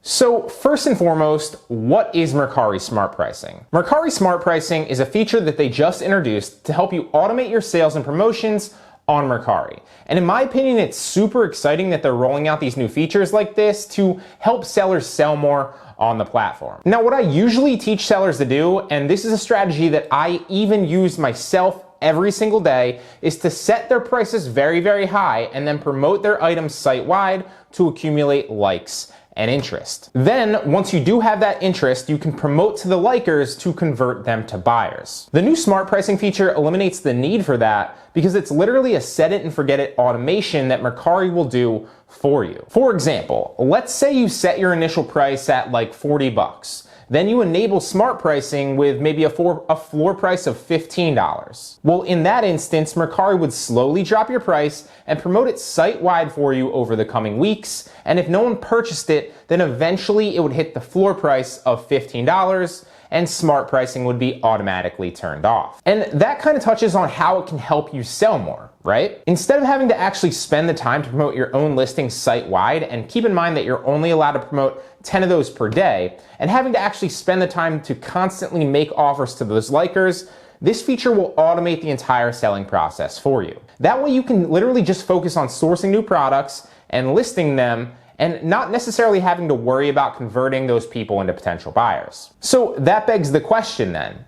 So first and foremost, what is Mercari Smart Pricing? Mercari Smart Pricing is a feature that they just introduced to help you automate your sales and promotions on Mercari. And in my opinion, it's super exciting that they're rolling out these new features like this to help sellers sell more on the platform. Now, what I usually teach sellers to do, and this is a strategy that I even use myself every single day, is to set their prices very, very high and then promote their items site-wide to accumulate likes and interest. Then, once you do have that interest, you can promote to the likers to convert them to buyers. The new smart pricing feature eliminates the need for that because it's literally a set it and forget it automation that Mercari will do for you. For example, let's say you set your initial price at like 40 bucks. Then you enable smart pricing with maybe a floor price of $15. Well, in that instance, Mercari would slowly drop your price and promote it site-wide for you over the coming weeks. And if no one purchased it, then eventually it would hit the floor price of $15 and smart pricing would be automatically turned off. And that kind of touches on how it can help you sell more, right? Instead of having to actually spend the time to promote your own listings site-wide, and keep in mind that you're only allowed to promote 10 of those per day, and having to actually spend the time to constantly make offers to those likers, this feature will automate the entire selling process for you. That way you can literally just focus on sourcing new products and listing them and not necessarily having to worry about converting those people into potential buyers. So that begs the question then,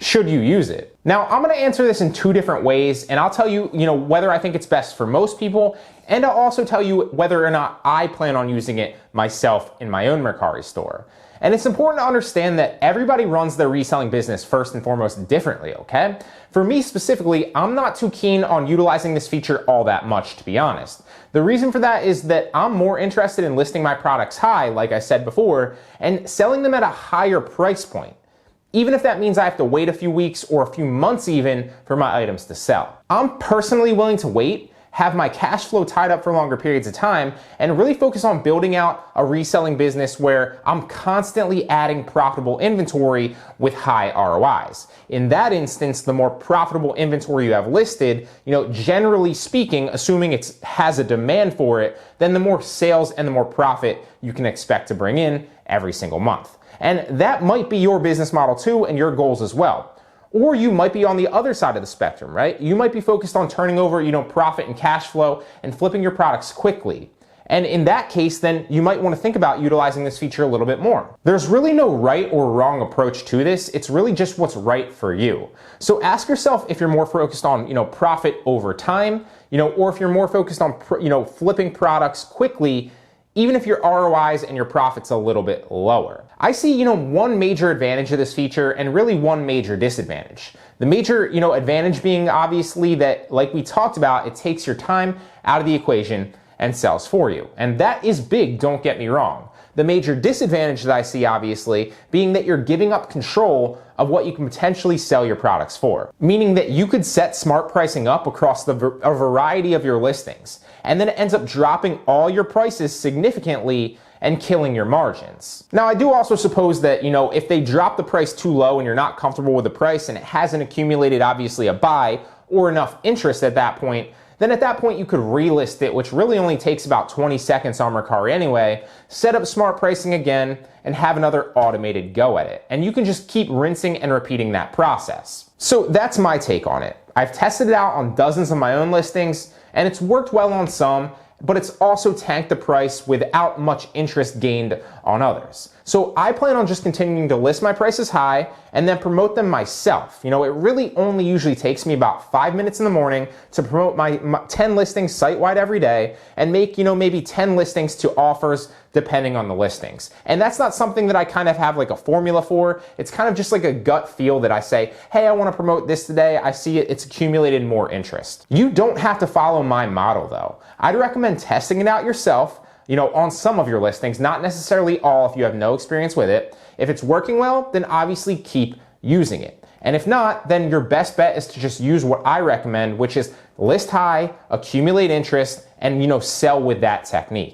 should you use it? Now, I'm gonna answer this in two different ways, and I'll tell you, whether I think it's best for most people, and I'll also tell you whether or not I plan on using it myself in my own Mercari store. And it's important to understand that everybody runs their reselling business first and foremost differently, okay? For me specifically, I'm not too keen on utilizing this feature all that much, to be honest. The reason for that is that I'm more interested in listing my products high, like I said before, and selling them at a higher price point, even if that means I have to wait a few weeks or a few months even for my items to sell. I'm personally willing to wait, have my cash flow tied up for longer periods of time, and really focus on building out a reselling business where I'm constantly adding profitable inventory with high ROIs. In that instance, the more profitable inventory you have listed, generally speaking, assuming it has a demand for it, then the more sales and the more profit you can expect to bring in every single month. And that might be your business model too and your goals as well. Or you might be on the other side of the spectrum, right? You might be focused on turning over, profit and cash flow and flipping your products quickly. And in that case, then you might want to think about utilizing this feature a little bit more. There's really no right or wrong approach to this. It's really just what's right for you. So ask yourself if you're more focused on, profit over time, or if you're more focused on, flipping products quickly, even if your ROIs and your profit's a little bit lower. I see, one major advantage of this feature and really one major disadvantage. The major, advantage being obviously that, like we talked about, it takes your time out of the equation and sells for you. And that is big, don't get me wrong. The major disadvantage that I see, obviously, being that you're giving up control of what you can potentially sell your products for. Meaning that you could set smart pricing up across a variety of your listings, and then it ends up dropping all your prices significantly and killing your margins. Now, I do also suppose that, if they drop the price too low and you're not comfortable with the price and it hasn't accumulated, obviously, a buy or enough interest at that point, then at that point you could relist it, which really only takes about 20 seconds on Mercari anyway, set up smart pricing again, and have another automated go at it. And you can just keep rinsing and repeating that process. So that's my take on it. I've tested it out on dozens of my own listings, and it's worked well on some, but it's also tanked the price without much interest gained on others. So I plan on just continuing to list my prices high and then promote them myself. It really only usually takes me about 5 minutes in the morning to promote my 10 listings site-wide every day and make, maybe 10 listings to offers depending on the listings. And that's not something that I kind of have like a formula for. It's kind of just like a gut feel that I say, hey, I want to promote this today. I see it's accumulated more interest. You don't have to follow my model though. I'd recommend testing it out yourself, on some of your listings, not necessarily all if you have no experience with it. If it's working well, then obviously keep using it. And if not, then your best bet is to just use what I recommend, which is list high, accumulate interest, and sell with that technique.